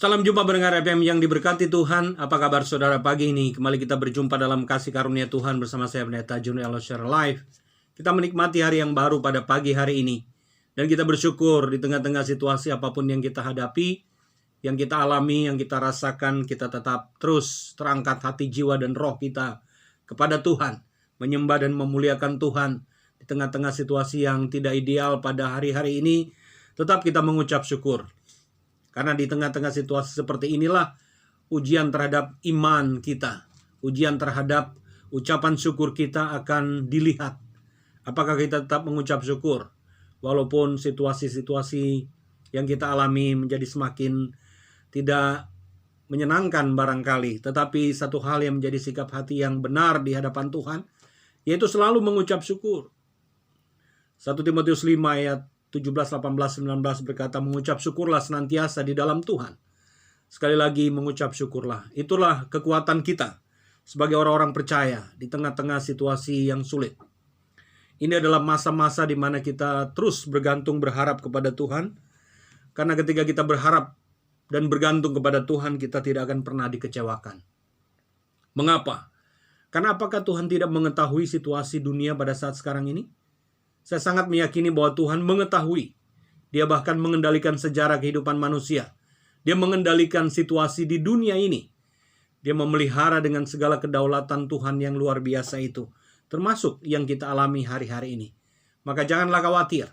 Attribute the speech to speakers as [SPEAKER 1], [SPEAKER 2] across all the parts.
[SPEAKER 1] Salam jumpa pendengar FM yang diberkati Tuhan. Apa kabar saudara pagi ini? Kembali kita berjumpa dalam kasih karunia Tuhan bersama saya Pendeta Juni Alosher Live. Kita menikmati hari yang baru pada pagi hari ini. Dan kita bersyukur di tengah-tengah situasi apapun yang kita hadapi, yang kita alami, yang kita rasakan, kita tetap terus terangkat hati, jiwa, dan roh kita kepada Tuhan. Menyembah dan memuliakan Tuhan di tengah-tengah situasi yang tidak ideal pada hari-hari ini. Tetap kita mengucap syukur. Karena di tengah-tengah situasi seperti inilah ujian terhadap iman kita, ujian terhadap ucapan syukur kita akan dilihat. Apakah kita tetap mengucap syukur walaupun situasi-situasi yang kita alami menjadi semakin tidak menyenangkan barangkali, tetapi satu hal yang menjadi sikap hati yang benar di hadapan Tuhan, yaitu selalu mengucap syukur. 1 Timotius 5 ayat 17, 18, 19 berkata, mengucap syukurlah senantiasa di dalam Tuhan. Sekali lagi mengucap syukurlah. Itulah kekuatan kita sebagai orang-orang percaya di tengah-tengah situasi yang sulit. Ini adalah masa-masa di mana kita terus bergantung berharap kepada Tuhan. Karena ketika kita berharap dan bergantung kepada Tuhan, kita tidak akan pernah dikecewakan. Mengapa? Karena apakah Tuhan tidak mengetahui situasi dunia pada saat sekarang ini? Saya sangat meyakini bahwa Tuhan mengetahui. Dia bahkan mengendalikan sejarah kehidupan manusia. Dia mengendalikan situasi di dunia ini. Dia memelihara dengan segala kedaulatan Tuhan yang luar biasa itu. Termasuk yang kita alami hari-hari ini. Maka janganlah khawatir.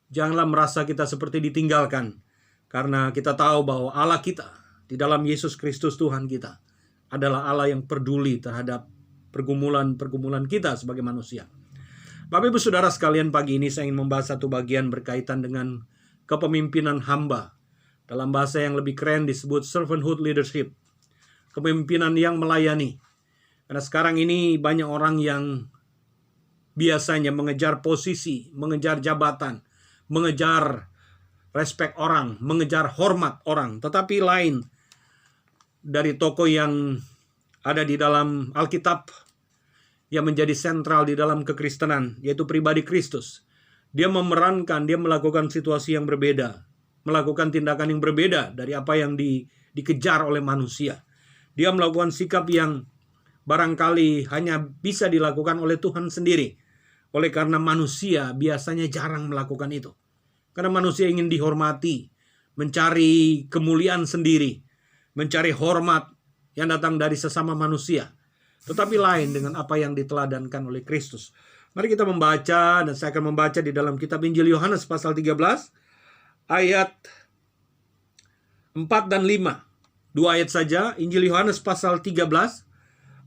[SPEAKER 1] Janganlah merasa kita seperti ditinggalkan. Karena kita tahu bahwa Allah kita di dalam Yesus Kristus Tuhan kita adalah Allah yang peduli terhadap pergumulan-pergumulan kita sebagai manusia. Bapak Ibu Saudara sekalian, pagi ini saya ingin membahas satu bagian berkaitan dengan kepemimpinan hamba. Dalam bahasa yang lebih keren disebut servanthood leadership. Kepemimpinan yang melayani. Karena sekarang ini banyak orang yang biasanya mengejar posisi, mengejar jabatan, mengejar respek orang, mengejar hormat orang. Tetapi lain dari tokoh yang ada di dalam Alkitab, yang menjadi sentral di dalam kekristenan, yaitu pribadi Kristus. Dia memerankan, dia melakukan situasi yang berbeda, melakukan tindakan yang berbeda dari apa yang dikejar oleh manusia. Dia melakukan sikap yang barangkali hanya bisa dilakukan oleh Tuhan sendiri. Oleh karena manusia biasanya jarang melakukan itu. Karena manusia ingin dihormati, mencari kemuliaan sendiri, mencari hormat yang datang dari sesama manusia. Tetapi lain dengan apa yang diteladankan oleh Kristus. Mari kita membaca, dan saya akan membaca di dalam kitab Injil Yohanes pasal 13 ayat 4 dan 5. Dua ayat saja. Injil Yohanes pasal 13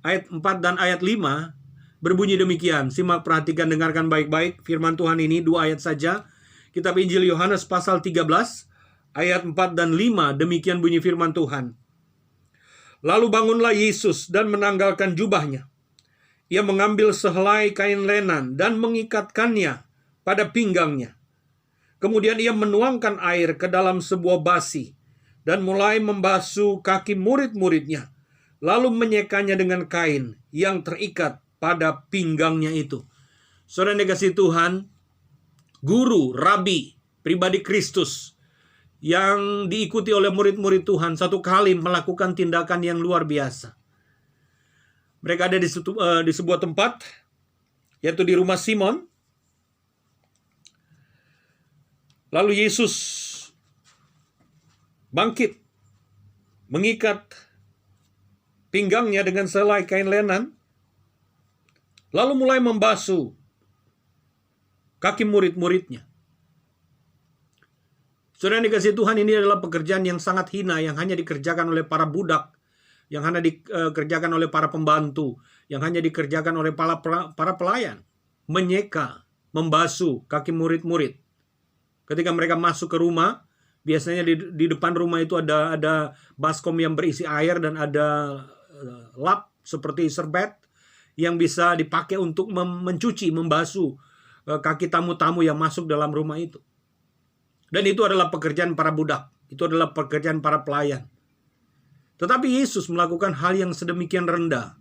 [SPEAKER 1] ayat 4 dan ayat 5 berbunyi demikian. Simak, perhatikan, dengarkan baik-baik firman Tuhan ini, dua ayat saja. Kitab Injil Yohanes pasal 13 ayat 4 dan 5, demikian bunyi firman Tuhan. Lalu bangunlah Yesus dan menanggalkan jubahnya. Ia mengambil sehelai kain lenan dan mengikatkannya pada pinggangnya. Kemudian ia menuangkan air ke dalam sebuah basi dan mulai membasuh kaki murid-muridnya, lalu menyekanya dengan kain yang terikat pada pinggangnya itu. Saudara yang dikasihi Tuhan, guru, rabi, pribadi Kristus yang diikuti oleh murid-murid Tuhan satu kali melakukan tindakan yang luar biasa. Mereka ada di sebuah tempat, yaitu di rumah Simon. Lalu Yesus bangkit, mengikat pinggangnya dengan sehelai kain lenan, lalu mulai membasuh kaki murid-muridnya. Saudara yang dikasihi Tuhan, ini adalah pekerjaan yang sangat hina, yang hanya dikerjakan oleh para budak, yang hanya dikerjakan oleh para pembantu, yang hanya dikerjakan oleh para pelayan. Menyeka, membasuh kaki murid-murid. Ketika mereka masuk ke rumah, biasanya di depan rumah itu ada baskom yang berisi air dan ada lap seperti serbet yang bisa dipakai untuk mencuci, membasuh kaki tamu-tamu yang masuk dalam rumah itu. Dan itu adalah pekerjaan para budak. Itu adalah pekerjaan para pelayan. Tetapi Yesus melakukan hal yang sedemikian rendah.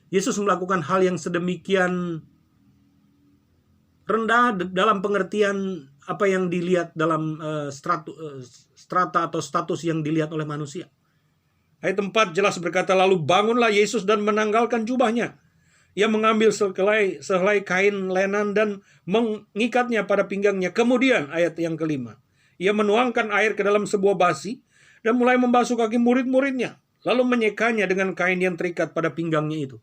[SPEAKER 1] Yesus melakukan hal yang sedemikian rendah dalam pengertian apa yang dilihat dalam strata atau status yang dilihat oleh manusia. Ayat 4 jelas berkata, lalu bangunlah Yesus dan menanggalkan jubahnya. Ia mengambil sehelai kain lenan dan mengikatnya pada pinggangnya. Kemudian ayat yang kelima, ia menuangkan air ke dalam sebuah basi dan mulai membasuh kaki murid-muridnya, lalu menyekanya dengan kain yang terikat pada pinggangnya itu.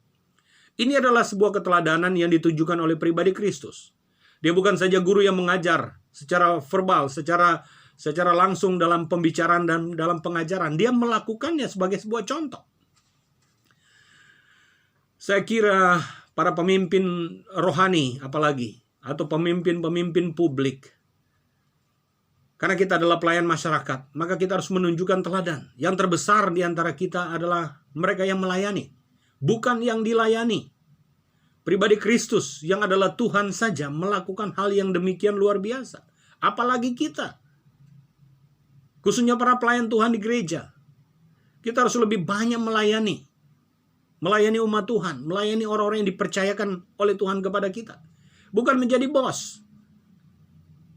[SPEAKER 1] Ini adalah sebuah keteladanan yang ditunjukkan oleh pribadi Kristus. Dia bukan saja guru yang mengajar secara verbal, secara langsung dalam pembicaraan dan dalam pengajaran. Dia melakukannya sebagai sebuah contoh. Saya kira para pemimpin rohani apalagi, atau pemimpin-pemimpin publik, karena kita adalah pelayan masyarakat, maka kita harus menunjukkan teladan. Yang terbesar di antara kita adalah mereka yang melayani, bukan yang dilayani. Pribadi Kristus yang adalah Tuhan saja melakukan hal yang demikian luar biasa. Apalagi kita, khususnya para pelayan Tuhan di gereja. Kita harus lebih banyak melayani umat Tuhan, melayani orang-orang yang dipercayakan oleh Tuhan kepada kita. Bukan menjadi bos,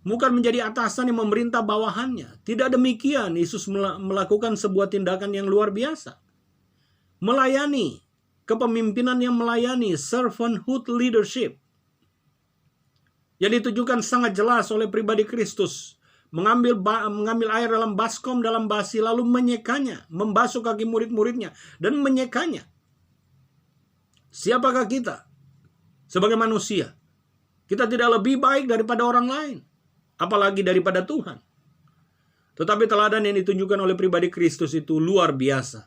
[SPEAKER 1] bukan menjadi atasan yang memerintah bawahannya. Tidak demikian, Yesus melakukan sebuah tindakan yang luar biasa. Melayani, kepemimpinan yang melayani, servanthood leadership, yang ditujukan sangat jelas oleh pribadi Kristus. Mengambil air dalam baskom, dalam basi, lalu menyekanya, membasuh kaki murid-muridnya, dan menyekanya. Siapakah kita? Sebagai manusia, kita tidak lebih baik daripada orang lain, apalagi daripada Tuhan. Tetapi teladan yang ditunjukkan oleh pribadi Kristus itu luar biasa.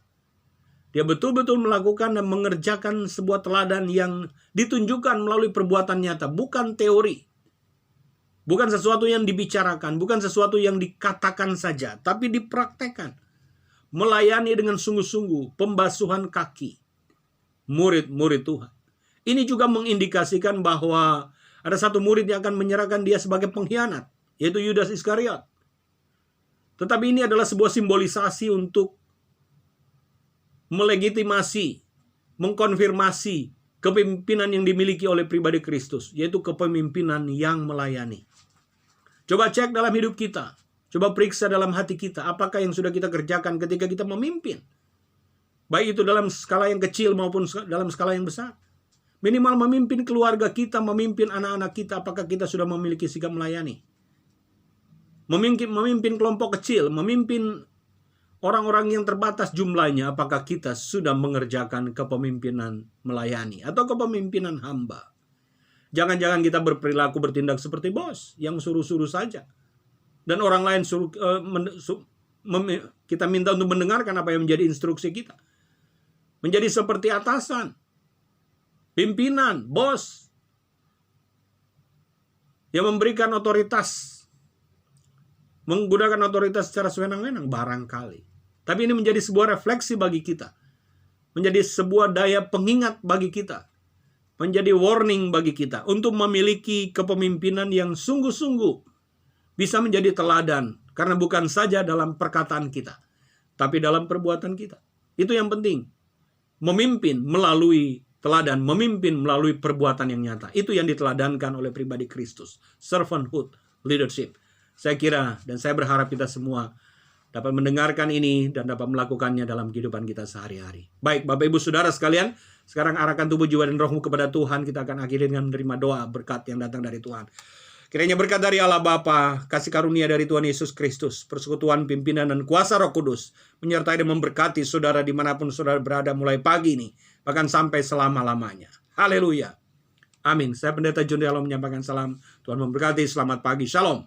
[SPEAKER 1] Dia betul-betul melakukan dan mengerjakan sebuah teladan yang ditunjukkan melalui perbuatan nyata, bukan teori. Bukan sesuatu yang dibicarakan, bukan sesuatu yang dikatakan saja, tapi dipraktekkan. Melayani dengan sungguh-sungguh, pembasuhan kaki murid-murid Tuhan. Ini juga mengindikasikan bahwa ada satu murid yang akan menyerahkan dia sebagai pengkhianat, yaitu Yudas Iskariot. Tetapi ini adalah sebuah simbolisasi untuk melegitimasi, mengkonfirmasi kepemimpinan yang dimiliki oleh pribadi Kristus, yaitu kepemimpinan yang melayani. Coba cek dalam hidup kita, coba periksa dalam hati kita, apakah yang sudah kita kerjakan ketika kita memimpin. Baik itu dalam skala yang kecil maupun dalam skala yang besar. Minimal memimpin keluarga kita, memimpin anak-anak kita, apakah kita sudah memiliki sikap melayani. Memimpin kelompok kecil, memimpin orang-orang yang terbatas jumlahnya, apakah kita sudah mengerjakan kepemimpinan melayani atau kepemimpinan hamba. Jangan-jangan kita bertindak seperti bos yang suruh-suruh saja. Dan orang lain kita minta untuk mendengarkan apa yang menjadi instruksi kita. Menjadi seperti atasan, pimpinan, bos, yang memberikan otoritas, menggunakan otoritas secara sewenang-wenang barangkali. Tapi ini menjadi sebuah refleksi bagi kita, menjadi sebuah daya pengingat bagi kita, menjadi warning bagi kita untuk memiliki kepemimpinan yang sungguh-sungguh bisa menjadi teladan, karena bukan saja dalam perkataan kita, tapi dalam perbuatan kita. Itu yang penting. Memimpin melalui teladan, memimpin melalui perbuatan yang nyata. Itu yang diteladankan oleh pribadi Kristus. Servanthood leadership. Saya kira dan saya berharap kita semua dapat mendengarkan ini dan dapat melakukannya dalam kehidupan kita sehari-hari. Baik, Bapak Ibu Saudara sekalian, sekarang arahkan tubuh, jiwa, dan rohmu kepada Tuhan. Kita akan akhiri dengan menerima doa berkat yang datang dari Tuhan. Kiranya berkat dari Allah Bapa, kasih karunia dari Tuhan Yesus Kristus, persekutuan, pimpinan, dan kuasa Roh Kudus menyertai dan memberkati saudara dimanapun saudara berada mulai pagi ini, bahkan sampai selama-lamanya. Haleluya. Amin. Saya Pendeta John Diallo menyampaikan salam. Tuhan memberkati. Selamat pagi. Shalom.